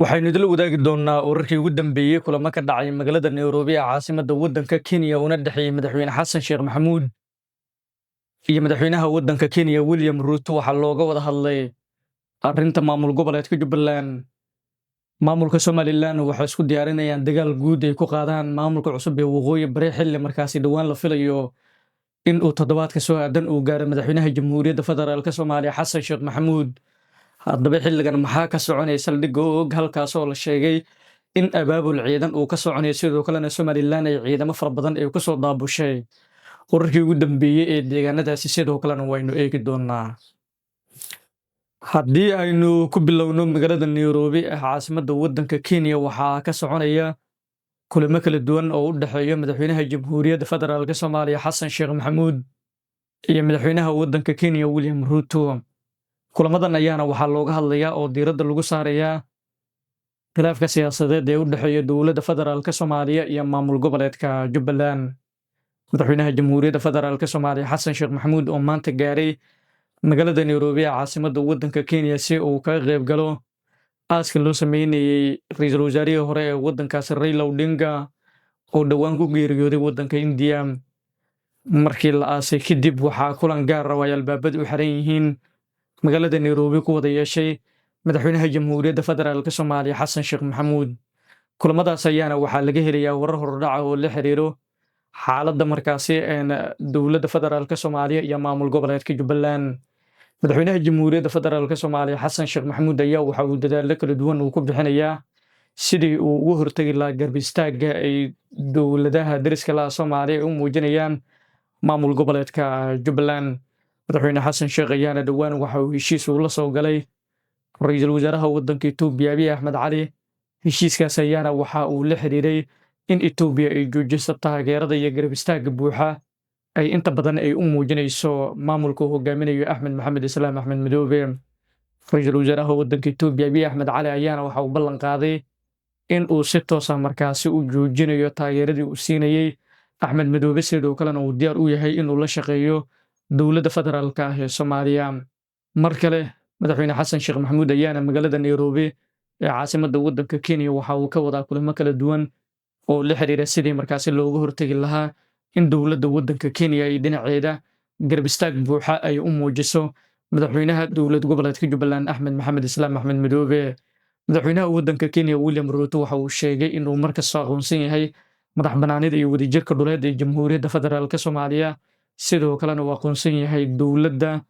Waxaynu idil wadaagi doonnaa ururkii ugu dambeeyey kulamo ka dhacay magaalada Nairobi ee caasimadda waddanka Kenya una dhexeeyey madaxweyne Xasan Sheekh Maxamuud iyo madaxweynaha waddanka Kenya William Ruto waxaa looga wada hadlay arrinta maamul goboleedka Jubbaland. Maamulka Somaliland waxay isku diyaarinayaan dagaal guud ay ku qaadaan maamulka cusub ee waqooyi bari xilli markaasi dhowaan la filayo in uu toddobaadka soo aadan uu gaaro madaxweynaha Jamhuuriyadda Federaalka Soomaaliya Xasan Sheekh Maxamuud. Haddaba xilligan maxaa ka soconaya saldhigga og halkaas oo la sheegay in abaabul ciidan uu ka soconayo sidoo kalena Somaliland ay ciidamo fara badan ay ku soo daabushay ururkii ugu dambeeyey ee deegaanadaasi sidoo kalena waynu eegi doonaa. Haddii aynu ku bilowno magaalada Nairobi ee caasimadda waddanka Kenya waxaa ka soconaya kulamo kala duwan oo u dhexeeya madaxweynaha Jamhuuriyadda Federaalka Soomaaliya Xasan Sheekh Maxamuud iyo madaxweynaha waddanka Kenya William Ruto. Kulamadan ayaana waxaa looga hadlayaa oo diiradda lagu saarayaa khilaafka siyaasadeed ee u dhexeeya dowladda federaalka Soomaaliya iyo maamul goboleedka Jubbaland. Madaxweynaha Jamhuuriyadda Federaalka Soomaaliya Xasan Sheekh Maxamuud oo maanta gaaray magaalada Nairobi ee caasimadda waddanka Kenya si uu kaga qayb galo aaska loo sameynayay ra'iisul wasaarihii hore ee waddankaasi Raila Odinga oo dhowaan ku geeriyooday waddanka India. Markii la aasay kadib waxaa kulan gaar ah oo ay albaabada u xiran yihiin magaalada Nairobi ku wada yeeshay madaxweynaha Jamhuuriyadda Federaalka Soomaaliya Xasan Sheekh Maxamuud. Kulamadaas ayaana waxaa laga helayaa warar hordhac oo la xiriiro xaaladda markaasi dowladda federaalka Soomaaliya iyo maamul goboleedka Jubbaland. Madaxweynaha Jamhuuriyadda Federaalka Soomaaliya Xasan Sheekh Maxamuud ayaa waxa uu dadaalo kala duwan uu ku bixinayaa sidii uu uga hortagi lahaa garb istaagga ay dowladaha deriska la Soomaaliya u muujinayaan maamul goboleedka Jubbaland. Madaxweyne Xasan Sheekh ayaana dhowaan waxa uu heshiis uu la soo galay ra'iisul wasaaraha waddanka Itoobiya Abiy Ahmed Cali. Heshiiskaas ayaana waxa uu la xiriiray in Itoobiya ay joojiso taageerada iyo garab istaagga buuxa ay inta badan ay u muujinayso maamulka uu hogaaminayo Axmed Maxamed Islaam Axmed Madoobe. Ra'iisul wasaaraha waddanka Itoobiya Abiy Ahmed Cali ayaana waxa uu ballan qaaday in uu si toos ah markaasi u joojinayo taageeradii uu siinayay Axmed Madoobe sidoo kalena uu diyaar u yahay inuu la shaqeeyo dowladda federaalka ah ee Soomaaliya. Mar kale madaxweyne Xasan Sheekh Maxamuud ayaana magaalada Nairobi ee caasimadda waddanka Kenya waxa uu ka wadaa kulamo kala duwan oo la xiriira sidii markaasi looga hortagi lahaa in dowladda waddanka Kenya ay dhinaceeda garab istaag buuxa ay u muujiso madaxweynaha dowlad goboleedka Jubbaland Axmed Maxamed Islaam Axmed Madoobe. Madaxweynaha waddanka Kenya William Ruto waxa uu sheegay inuu markasta aqoonsan yahay madax bannaanida iyo wadajirka dhuleed ee Jamhuuriyadda Federaalka Soomaaliya sidoo kalena uu aqoonsan yahay dowladda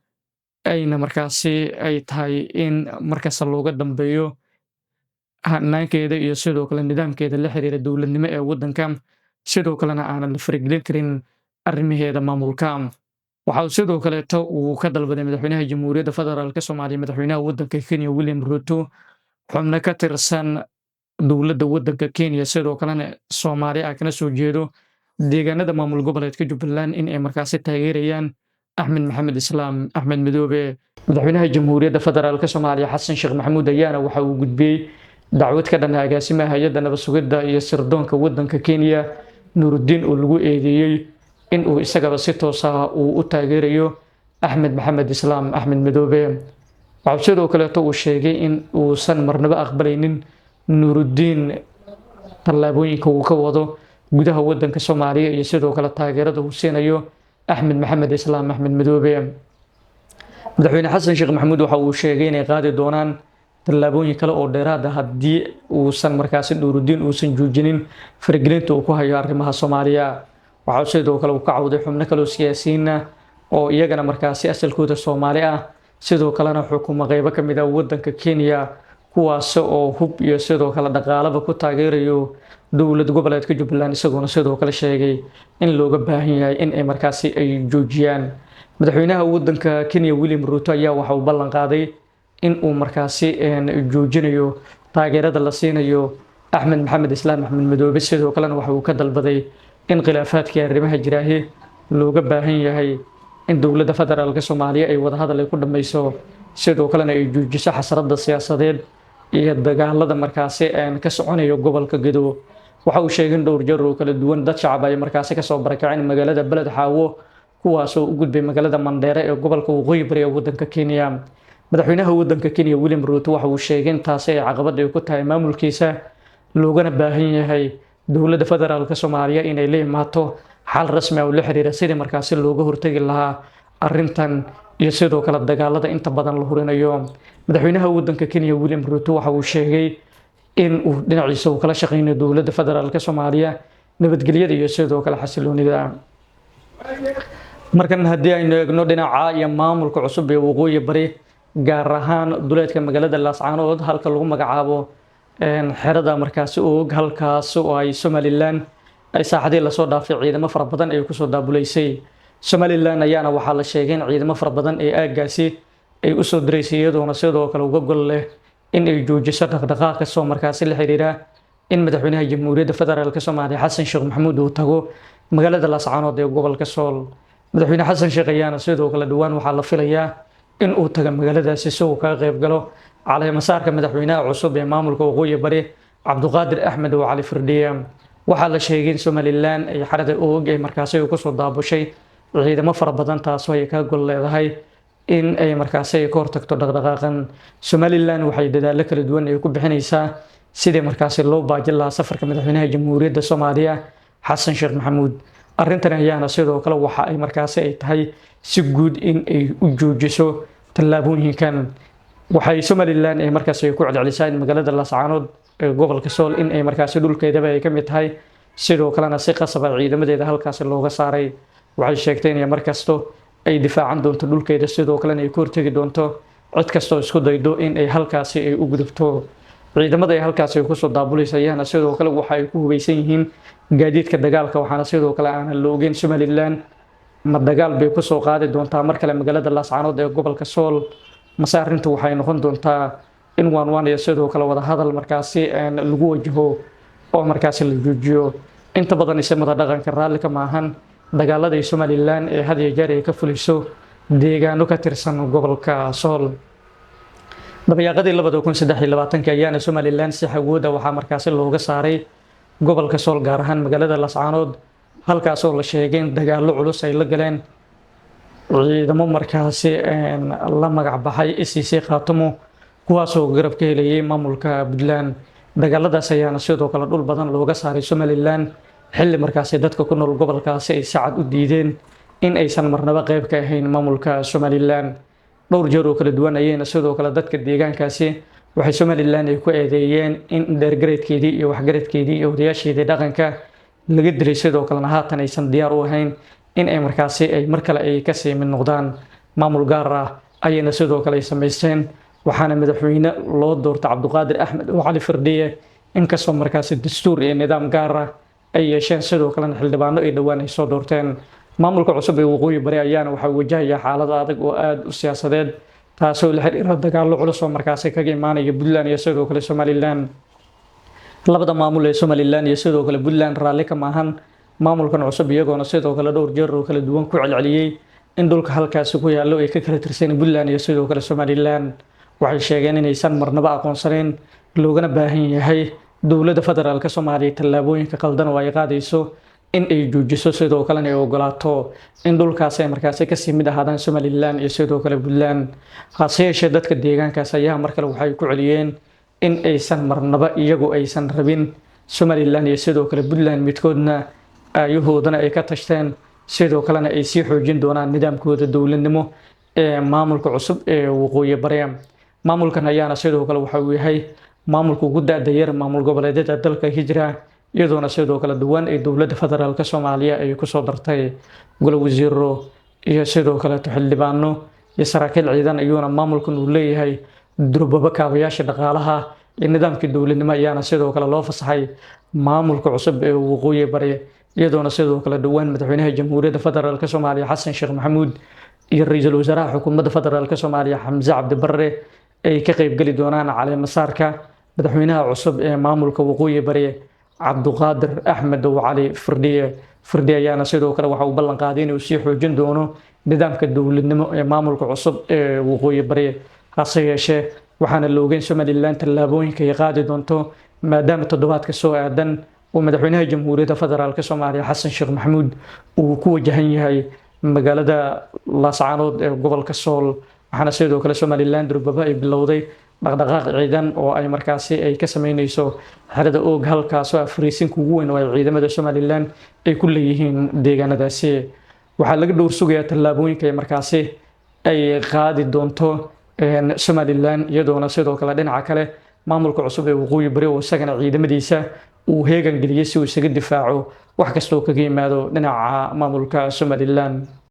ayna markaasi ay tahay in markasta looga dambeeyo hanaankeeda iyo sidoo kale nidaamkeeda la xiriira dowladnimo ee waddanka sidoo kalena aanan la faragelin karin arrimaheeda maamulka. Waxa uu sidoo kaleeto uu ka dalbaday madaxweynaha Jamhuuriyadda Federaalka Soomaaliya madaxweynaha waddanka Kenya William Ruto xubno ka tirsan dowladda waddanka Kenya sidoo kalena Soomaaliya kana soo jeedo deegaanada maamul goboleedka Jubbaland in ay markaasi taageerayaan Axmed Maxamed Islaam Axmed Madoobe. Madaxweynaha Jamhuuriyadda Federaalka Soomaaliya Xasan Sheekh Maxamuud ayaana waxa uu gudbiyey dacwad ka dhan ah agaasimaha hay'adda nabad sugidda iyo sirdoonka waddanka Kenya Nuruddin oo lagu eedeeyay in uu isagaba si toos ah uu u taageerayo Axmed Maxamed Islaam Axmed Madoobe. Waxa sidoo kaleeto uu sheegay in uusan marnaba aqbalaynin Nuruddin tallaabooyinka uu ka wado gudaha waddanka Soomaaliya iyo sidoo kale taageerada uu siinayo Axmed Maxamed Islaam Axmed Madoobe. Madaxweyne Xasan Sheekh Maxamuud waxa uu sheegay inay qaadi doonaan tallaabooyin kale oo dheeraad ah haddii uusan markaasi Nuruddin uusan joojinin faragelinta uu ku hayo arrimaha Soomaaliya. Waxa sidoo kale uu ka cawday xubno kale oo siyaasiyiin ah oo iyagana markaasi asalkooda Soomaali ah sidoo kalena xukuma qaybo ka mid ah waddanka Kenya kuwaas oo hub iyo sidoo kale dhaqaalaba ku taageerayo dowlad goboleedka Jubbaland isagoona sidoo kale sheegay in looga baahan yahay in ay markaasi ay joojiyaan. Madaxweynaha waddanka Kenya William Ruto ayaa waxa uu ballan qaaday in uu markaasi joojinayo taageerada la siinayo Axmed Maxamed Islaam Axmed Madoobe sidoo kalena waxa uu ka dalbaday in khilaafaadkii arrimaha jiraahi looga baahan yahay in dowladda federaalka Soomaaliya ay wada hadal ay ku dhameyso sidoo kalena ay joojiso xasarada siyaasadeed iyo dagaalada markaasi ka soconayo gobolka Gedo. Waxa uu sheegay in dhowr jeer oo kala duwan dad shacab ay markaasi ka soo barakaceen magaalada Beled Xaawo kuwaas oo u gudbay magaalada Mandheera ee gobolka Waqooyi Bari ee waddanka Kenya. madaxweynaha waddanka Kenya William Ruto waxa uu sheegay in taasi ay caqabad ay ku tahay maamulkiisa loogana baahan yahay dowladda federaalka Soomaaliya inay la imaato xal rasmi ah oo la xiriira sidii markaasi looga hortagi lahaa arrintan iyo sidoo kale dagaalada inta badan la hurinayo. Madaxweynaha waddanka Kenya William Ruto waxa uu sheegay in uu dhinaciisa uu kala shaqeynayo dowladda federaalka Soomaaliya nabadgelyada iyo sidoo kale xasiloonida. Markan haddii aynu eegno dhinaca iyo maamulka cusub ee waqooyi bari gaar ahaan duleedka magaalada Laascaanood halka lagu magacaabo xerada markaasi og halkaas oo ay Somaliland ay saaxadii la soo dhaafay ciidamo fara badan ay ku soo daabuleysay. Somaliland ayaana waxaa la sheegay in ciidamo fara badan ee aaggaasi ay u soo direysay iyadoona sidoo kale uga gol leh in ay joojiso dhaqdhaqaaqa soo markaasi la xiriira in madaxweynaha Jamhuuriyadda Federaalka Soomaaliya Xasan Sheekh Maxamuud uu tago magaalada Laascaanood ee gobolka Sool. Madaxweyne Xasan Sheekh ayaana sidoo kale dhawaan waxaa la filayaa in uu tago magaaladaasi si uu kaga qayb galo caleemasaarka madaxweynaha cusub ee maamulka waqooyi bari Cabduqaadir Axmed Cali Firdhiye. waxaa la sheegay in Somaliland ay xarada og ay markaasi ku soo daabushay ciidamo fara badan taasoo ay ka gol leedahay in ay markaasi ka hortagto dhaqdhaqaaqan. Somaliland waxay dadaalo kala duwan ay ku bixinaysaa sidii markaasi loo baajin lahaa safarka madaxweynaha Jamhuuriyadda Soomaaliya Xasan Sheekh Maxamuud. arrintan ayaana sidoo kale waxa ay markaasi ay tahay si guud in ay u joojiso tallaabooyinkan. waxay Somaliland ay markaasi ku celcelisay in magaalada Laascaanood ee gobolka Sool in ay markaasi dhulkeedaba ay ka mid tahay sidoo kalena si qasab ah ciidamadeeda halkaasi looga saaray. waxay sheegtay in markasto ay difaacan doonto dhulkeeda sidoo kalena ay ku hortagi doonto cid kastoo isku daydo in ay halkaasi ay u gudubto. ciidamada ay halkaasi ku soo daabulaysayaana sidoo kale waxa ay ku hubeysan yihiin gaadiidka dagaalka waxaana sidoo kale aan la ogeyn Somaliland ma dagaal bay ku soo qaadi doontaa mar kale magaalada Laascaanood ee gobolka Sool mase arrintu waxay noqon doontaa in waan iyo sidoo kale wada hadal markaasi lagu wajaho oo markaasi la joojiyo. inta badan ismada dhaqanka raalli ka maahan dagaalada Somaliland ee had iyo jeer ay ka fuliso deegaano ka tirsan gobolka Sool. dabayaaqadii 2023 ayaana Somaliland si xawooda waxaa markaasi looga saaray gobolka Sool gaar ahaan magaalada Laascaanood halkaas oo la sheegay in dagaalo culus ay la galeen ciidamo markaasi la magac baxay SCC Khaatumo kuwaas oo garab ka helayay maamulka Puntland. dagaaladaas ayaana sidoo kale dhul badan looga saaray Somaliland xilli markaasi dadka ku nool gobolkaasi ay sacad u diideen in aysan marnaba qayb ka ahayn maamulka Somaliland. dhowr jeer oo kala duwan ayayna sidoo kale dadka deegaankaasi waxay Somaliland ay ku eedeeyeen in dheergareedkeedii iyo waxgaradkeedii iyo odayaasheedii dhaqanka laga dilay sidoo kalena haatan aysan diyaar u ahayn in ay markaasi ay mar kale ay ka sii mid noqdaan maamul gaar ah ayayna sidoo kale ay sameysteen. waxaana madaxweyne loo doortay Cabduqaadir Axmed Cali Firdhiye inkastoo markaasi dastuur iyo nidaam gaar ah ay yeesheen sidoo kalena xildhibaano ay dhawaan ay soo doorteen. maamulka cusub ee waqooyi bari ayaana waxa wajahaya xaalad adag oo aad u siyaasadeed taasoo la xiriira dagaallo culus oo markaasi kaga imaanaya Puntland iyo sidoo kale Somaliland. labada maamul ee Somaliland iyo sidoo kale Puntland raalli ka maahan maamulkan cusub iyagoona sidoo kale dhowr jeer oo kala duwan ku celceliyay in dhulka halkaasi ku yaallo ay ka kala tirsan Puntland iyo sidoo kale Somaliland. waxay sheegeen inaysan marnaba aqoonsaneyn loogana baahan yahay dowladda federaalka Soomaaliya tallaabooyinka qaldan oo ay qaadayso in ay joojiso sidoo kalena ay ogolaato in dhulkaas ay markaasi ka sii mid ahaadaan Somaliland iyo sidoo kale Puntland. hase yeeshee dadka deegaankaas ayaa mar kale waxay ku celiyeen in aysan marnaba iyagu aysan rabin Somaliland iyo sidoo kale Puntland midkoodna ayahoodana ay ka tashteen sidoo kalena ay sii xoojin doonaan nidaamkooda dowladnimo ee maamulka cusub ee waqooyi bari. maamulkan ayaana sidoo kale waxa uu yahay maamulka ugu da'da maamul goboleedyada dalka hijra iyadoona sidoo kale duwan ee dowladda federaalka Soomaaliya ay ku soo dartay golo wasiiro iyo sidoo kale xildhibaano iyo saraakiil ciidan ayuuna maamulkan uu leeyahay durbaba kaabayaasha dhaqaalaha iyo nidaamkii dowladnimo ayaana sidoo kale loo fasaxay maamulka cusub ee waqooyi bari iyadoona sidoo kale dhawaan madaxweynaha Jamhuuriyadda Federaalka Soomaaliya Xasan Sheekh Maxamuud iyo ra'iisul wasaaraha xukuumadda federaalka Soomaaliya Xamza Cabdi Barre ay ka qayb gali doonaan caleemasaarka madaxweynaha cusub ee maamulka waqooyi bari Cabduqaadir Axmed Cali Firdhiye ayaana sidoo kale waxa uu ballan qaaday inuu sii xoojin doono nidaamka dowladnimo ee maamulka cusub ee waqooyi bari. hase yeeshee waxaana la ogeyn Somaliland tallaabooyinka ay qaadi doonto maadaama toddobaadka soo aadan uu madaxweynaha Jamhuuriyadda Federaalka Soomaaliya Xasan Sheekh Maxamuud uu ku wajahan yahay magaalada Laascaanood ee gobolka Sool waxaana sidoo kale Somaliland durbaba ay bilowday dhaqdhaqaaq ciidan oo ay markaasi ay ka sameynayso xerada og halkaas oo Afriisinka ugu weyn oo ay ciidamada Somaliland ay ku leeyihiin deegaanadaasi waxaa laga dhowr sugayaa tallaabooyinka ay markaasi ay qaadi doonto Somaliland iyadoona sidoo kale dhinaca kale maamulka cusub ee waqooyi bari oo isagana ciidamadiisa uu heegan geliyay si uu isaga difaaco wax kasta oo kaga yimaado dhinaca maamulka Somaliland